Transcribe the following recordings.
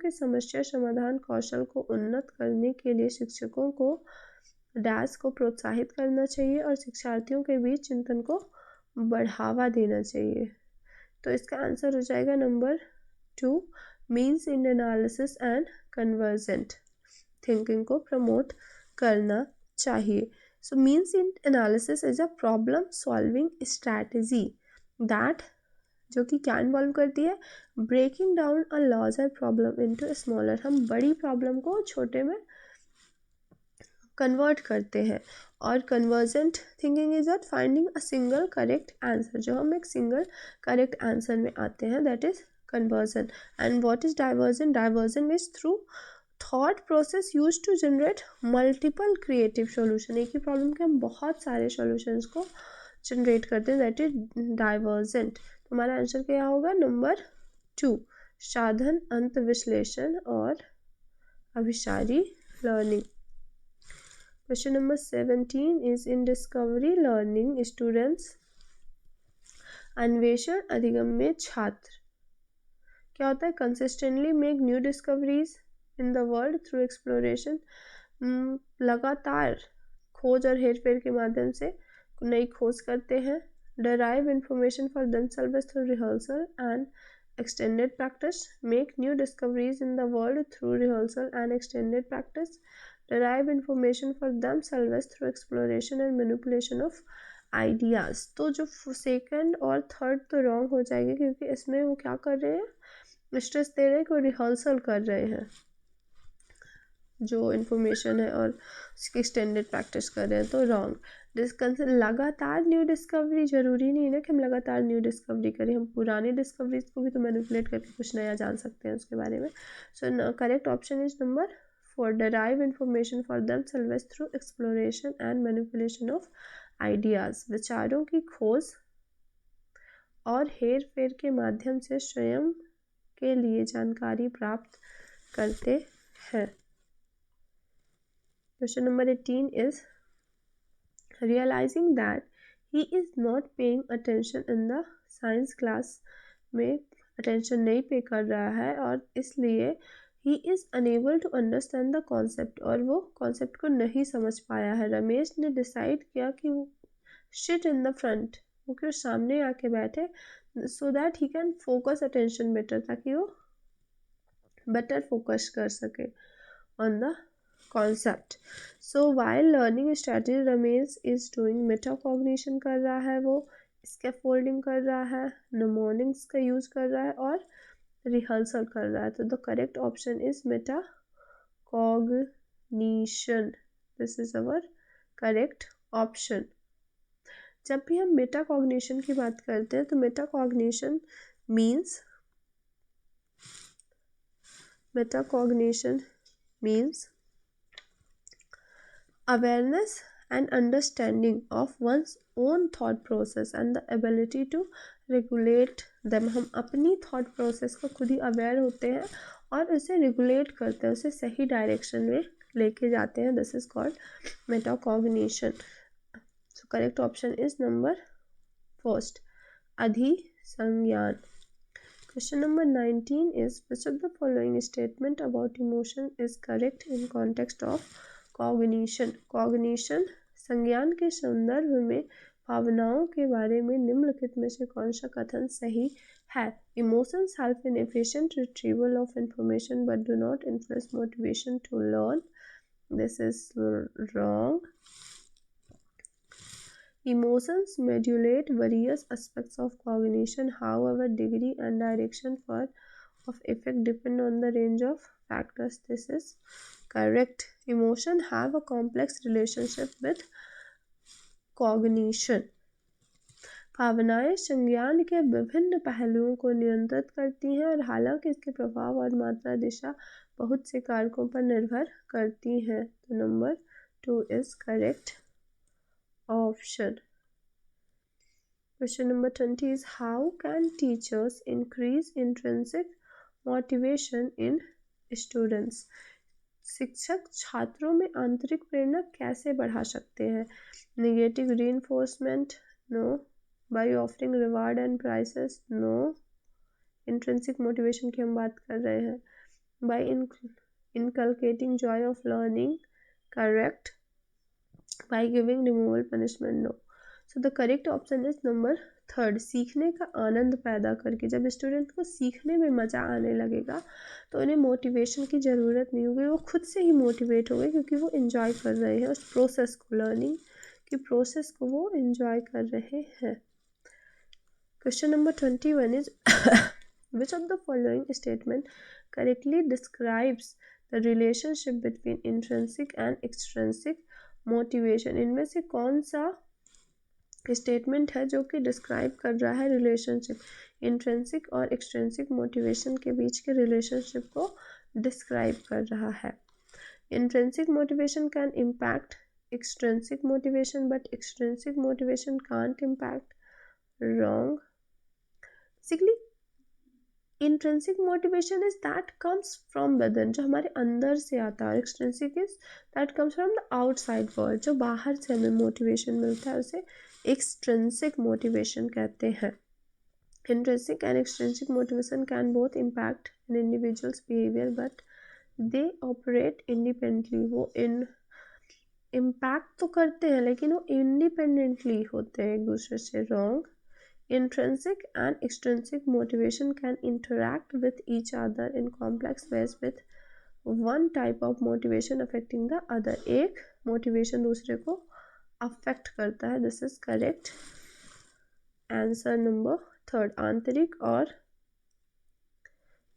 के समस्या समाधान कौशल को उन्नत करने के लिए शिक्षकों को डैश को प्रोत्साहित करना चाहिए और शिक्षार्थियों के बीच चिंतन को बढ़ावा देना चाहिए। तो इसका आंसर हो जाएगा number 2, means end analysis and convergent thinking को प्रमोट करना चाहिए। So means end analysis is a problem solving strategy that, जो कि क्या इन्वॉल्व करती है, breaking down a larger problem into smaller, हम बड़ी प्रॉब्लम को छोटे में कन्वर्ट करते हैं। और convergent thinking is not finding a single correct answer, जो हम एक सिंगल करेक्ट आंसर में आते हैं, that is conversion. And what is diversion? Diversion is through thought process use to generate multiple creative solution, एक ही प्रॉब्लम के हम बहुत सारे सोल्यूशंस को जनरेट करते हैं, दैट इज डाइवर्जेंट। हमारा आंसर क्या होगा? नंबर 2, साधन अंत विश्लेषण और अभिसारी learning. Question number 17 is in discovery learning students, अन्वेषण अधिगम में छात्र क्या होता है? Consistently make new discoveries in the world through exploration, लगातार खोज और हेर फेर के माध्यम से नई खोज करते हैं। derive information for themselves through rehearsal and extended practice, make new discoveries in the world through rehearsal and extended practice, derive information for themselves through exploration and manipulation of ideas। तो जो सेकंड और third तो wrong हो जाएगी, क्योंकि इसमें वो क्या कर रहे हैं, स्ट्रेस दे रहे हैं कि वो रिहर्सल कर रहे हैं जो इन्फॉर्मेशन है और उसकी एक्सटेंडेड प्रैक्टिस कर रहे हैं, तो रॉन्ग। लगातार न्यू डिस्कवरी, जरूरी नहीं है ना कि हम लगातार न्यू डिस्कवरी करें, हम पुरानी डिस्कवरीज को भी तो मैनिपुलेट करके कुछ नया जान सकते हैं उसके बारे में। So correct option is number 4, derive information for themselves through exploration and manipulation of ideas, विचारों की खोज और हेर फेर के माध्यम से स्वयं के लिए जानकारी प्राप्त करते हैं। Question number 18 is realizing that he is not paying attention in the science class, में attention नहीं पे कर रहा है और इसलिए he is unable to understand the concept, और वो concept को नहीं समझ पाया है। रमेश ने decide किया कि वो sit in the front, वो क्यों सामने आके बैठे, so that he can focus attention better, ताकि वो better focus कर सके on the concept। So while learning strategy, Ramesh is doing metacognition कर रहा है, वो scaffolding कर रहा है, mnemonics का यूज कर रहा है और रिहर्सल कर रहा है। तो the correct option is metacognition, this is our correct option. जब भी हम मेटाकॉग्निशन की बात करते हैं तो metacognition means awareness and understanding of one's own thought process and the ability to regulate them। हम अपनी thought process को खुद ही aware होते हैं और उसे regulate करते हैं, उसे सही direction में लेके जाते हैं, this is called metacognition। So correct option is number 1, अधिसंज्ञान। Question number 19 is which of the following statement about emotion is correct in context of cognition. Cognition संज्ञान के संदर्भ में भावनाओं के बारे में निम्नलिखित में से कौन सा कथन सही है? Emotions help in efficient retrieval of information but do not influence motivation to learn, this is wrong. Emotions modulate various aspects of cognition, however degree and direction of effect depend on the range of factors, this is correct। Emotion have a complex relationship with cognition। भावनाएं संज्ञान के विभिन्न पहलुओं को नियंत्रित करती हैं और हालांकि इसके प्रभाव और मात्रा दिशा बहुत से कारकों पर निर्भर करती हैं। तो number 2 is correct option. Question number 20 is how can teachers increase intrinsic motivation in students? शिक्षक छात्रों में आंतरिक प्रेरणा कैसे बढ़ा सकते हैं? Negative reinforcement, no. By offering reward and prices, no. Intrinsic motivation की हम बात कर रहे हैं, by inculcating joy of learning. Correct. By giving removal punishment. No. So the correct option is number third, सीखने का आनंद पैदा करके। जब स्टूडेंट को सीखने में मज़ा आने लगेगा तो उन्हें मोटिवेशन की ज़रूरत नहीं होगी, वो खुद से ही मोटिवेट हो गए क्योंकि वो इन्जॉय कर रहे हैं उस प्रोसेस को, लर्निंग की प्रोसेस को वो इन्जॉय कर रहे हैं। Question number 21 is which of the following statement correctly describes the relationship between intrinsic and extrinsic motivation. इनमें से कौन सा स्टेटमेंट है जो कि डिस्क्राइब कर रहा है रिलेशनशिप, इंट्रिंसिक और एक्सट्रिंसिक मोटिवेशन के बीच के रिलेशनशिप को डिस्क्राइब कर रहा है। Intrinsic motivation can impact extrinsic motivation but extrinsic motivation can't impact. Wrong. Basically intrinsic motivation is that comes from within, जो हमारे अंदर से आता है। extrinsic is that comes from the outside world, जो बाहर से हमें मोटिवेशन मिलता है उसे extrinsic motivation कहते हैं। Intrinsic and extrinsic motivation can both impact an individual's behavior but they operate independently। वो इम्पैक्ट तो करते हैं लेकिन वो इंडिपेंडेंटली होते हैं एक दूसरे से। Wrong. Intrinsic and extrinsic motivation can interact with each other in complex ways with one type of motivation affecting the other. एक मोटिवेशन दूसरे को अफेक्ट करता है। This is correct answer number third. आंतरिक और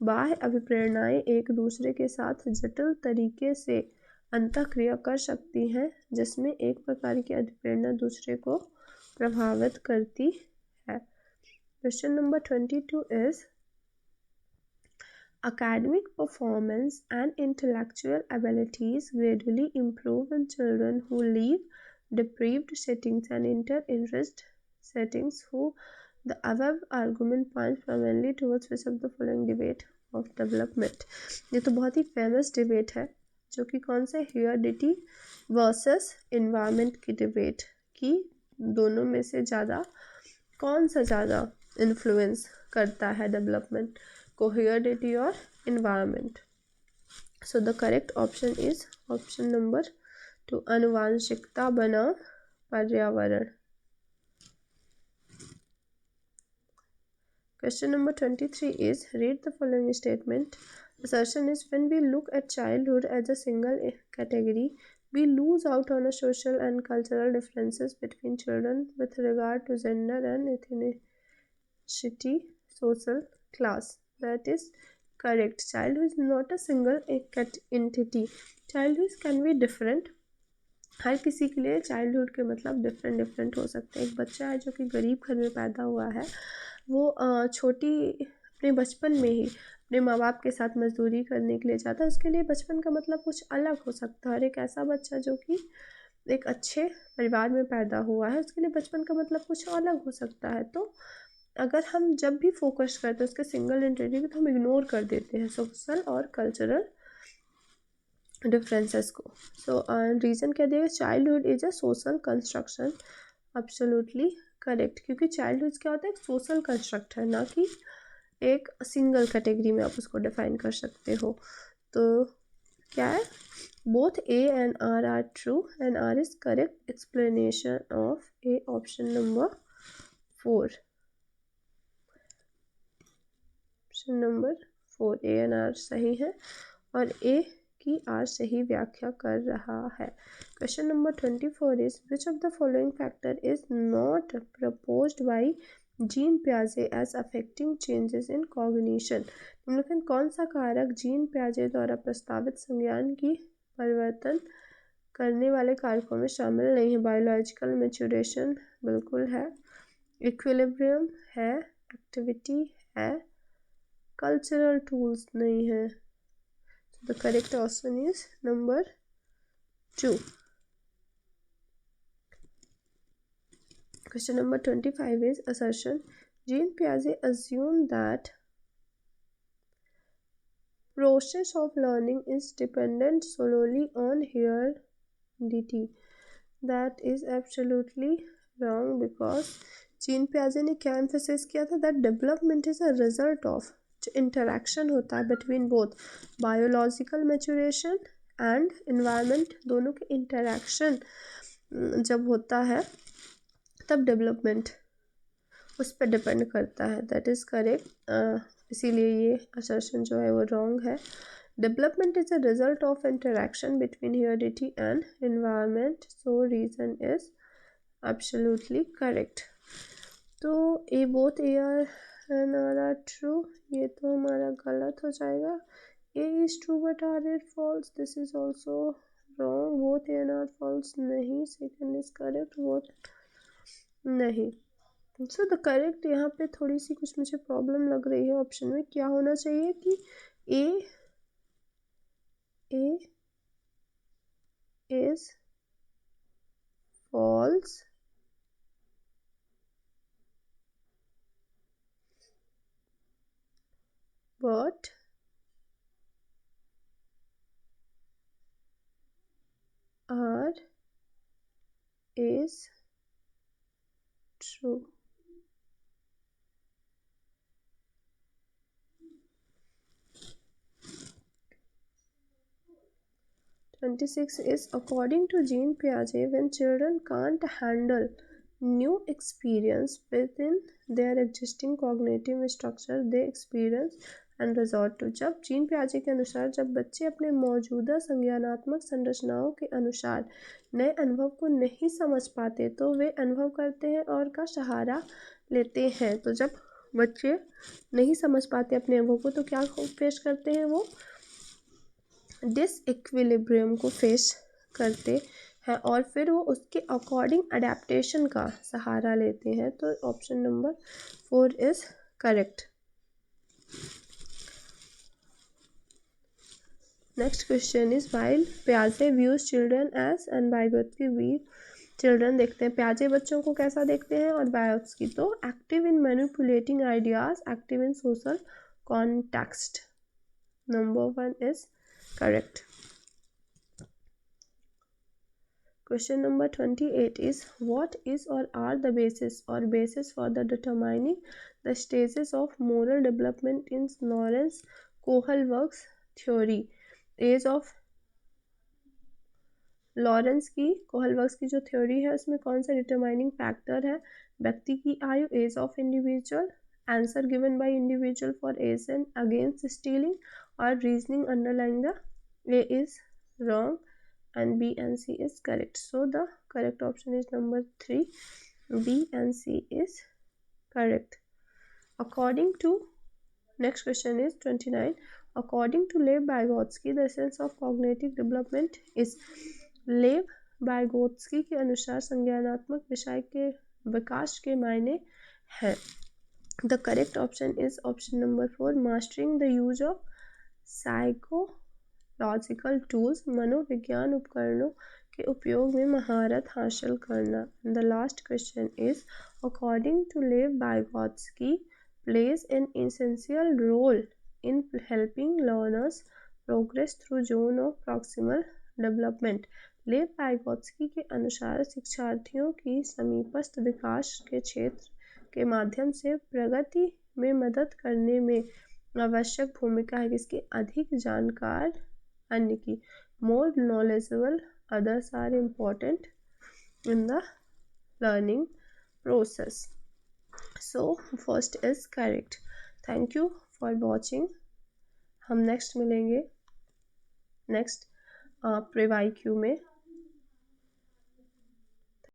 बाह्य अभिप्रेरणाएं एक दूसरे के साथ जटिल तरीके से अंतःक्रिया कर सकती हैं जिसमें एक प्रकार की अभिप्रेरणा दूसरे को प्रभावित करती है। Question number 22 is academic performance and intellectual abilities gradually improve in children who leave deprived settings and enter enriched settings. Who the above argument points primarily towards which of the following debate of development। ये तो बहुत ही famous debate है जो कि कौन से heredity versus environment की debate की, दोनों में से ज़्यादा कौन सा ज़्यादा इन्फ्लुएंस करता है डेवलपमेंट को, हेरिडिटी और environment. So the correct option is option number 2, आनुवांशिकता बनाम पर्यावरण। Question number 23 is read the following statement. Assertion is when we look at childhood as a single category, we lose out on a social and cultural differences between children with regard to gender and ethnicity, social class. That is correct. Childhood is not a single entity. Childhood can be different. हर किसी के लिए childhood के मतलब different हो सकते हैं। एक बच्चा है जो कि गरीब घर में पैदा हुआ है, वो छोटी अपने बचपन में ही अपने माँ बाप के साथ मजदूरी करने के लिए जाता है, उसके लिए बचपन का मतलब कुछ अलग हो सकता है। और एक ऐसा बच्चा जो कि एक अच्छे परिवार में पैदा हुआ है, उसके लिए बचपन का मतलब कुछ अलग हो सकता है। तो अगर हम जब भी फोकस करते हैं उसके सिंगल एंटिटी को तो हम इग्नोर कर देते हैं सोशल और कल्चरल डिफरेंसेस को। सो रीज़न क्या दिया, childhood is a social construction. Absolutely correct, क्योंकि चाइल्डहुड क्या होता है, एक सोशल कंस्ट्रक्ट है, ना कि एक सिंगल कैटेगरी में आप उसको डिफाइन कर सकते हो। तो क्या है, both A and R true and R is correct explanation of A. Option number 4, option number 4 A and R सही है और ए की आर सही व्याख्या कर रहा है। Question number 24 is which of the following factor is not proposed by Jean प्याजे as affecting changes in cognition. निम्नलिखित कौन सा कारक जीन प्याजे द्वारा प्रस्तावित संज्ञान की परिवर्तन करने वाले कारकों में शामिल नहीं है। बायोलॉजिकल मैच्योरेशन बिल्कुल है, इक्विलिब्रियम है, एक्टिविटी है, कल्चरल टूल्स नहीं है। The correct option is number 2. Question number 25 is assertion. Jean Piaget assumed that process of learning is dependent solely on heredity. That is absolutely wrong because Jean Piaget ने क्या emphasize किया था, that development is a result of जो interaction होता है between both biological maturation and environment, दोनों के interaction जब होता है तब डेवलपमेंट उस पर डिपेंड करता है। That is correct. इसीलिए ये असर्शन जो है वो रॉन्ग है। Development is a result of interaction between humanity and environment, so reason is absolutely correct. तो A both A R and R are true, ये तो हमारा गलत हो जाएगा। A is true but R is false, this is also wrong. Both A and R false नहीं, second is correct, both नहीं। So the correct यहाँ पे थोड़ी सी कुछ मुझे प्रॉब्लम लग रही है ऑप्शन में। क्या होना चाहिए कि A is false but R is true. Twenty-six is according to Jean Piaget, when children can't handle new experience within their existing cognitive structure, they experience and resort to। जब gene पियाजे के अनुसार जब बच्चे अपने मौजूदा संज्ञानात्मक संरचनाओं के अनुसार नए अनुभव को नहीं समझ पाते तो वे अनुभव करते हैं और का सहारा लेते हैं। तो जब बच्चे नहीं समझ पाते अपने अनुभव को तो क्या फेस करते हैं, वो डिसइक्विलिब्रियम को फेस करते हैं और फिर वो उसके अकॉर्डिंग अडेप्टेशन का सहारा लेते हैं। तो option number 4 is correct. Next question is while प्याजे views children age and Vygotsky we children देखते हैं प्याजे बच्चों को कैसा देखते हैं और वाइगोत्स्की तो active in manipulating ideas, active in social context. Number 1 is correct. Question number 28 is what is or are the basis for the determining the stages of moral development in Lawrence Kohlberg's theory। Age of Lawrence की Kohlberg's की जो theory है उसमें कौन सा determining factor है? व्यक्ति की आयु, age of individual, answer given by individual for age and against stealing और reasoning underlying the A is wrong and B and C is correct. So the correct option is number 3. B and C is correct. According to next question is 29. According to Lev Vygotsky, the essence of cognitive development is। Lev Vygotsky के अनुसार संज्ञानात्मक विषय के विकास के मायने हैं। The correct option is option number 4, mastering the use of psychological tools, मनोविज्ञान उपकरणों के उपयोग में महारत हासिल करना। The last question is according to Lev Vygotsky plays an essential role in helping learners progress through zone of proximal development. Lev Vygotsky के अनुसार शिक्षार्थियों की समीपस्थ विकास के क्षेत्र के माध्यम से प्रगति में मदद करने में आवश्यक भूमिका है किसकी? अधिक जानकार अन्य की। More knowledgeable others are important in the learning process. So first is correct. Thank you for watching. हम नेक्स्ट मिलेंगे नेक्स्ट प्रीवाई क्यू में।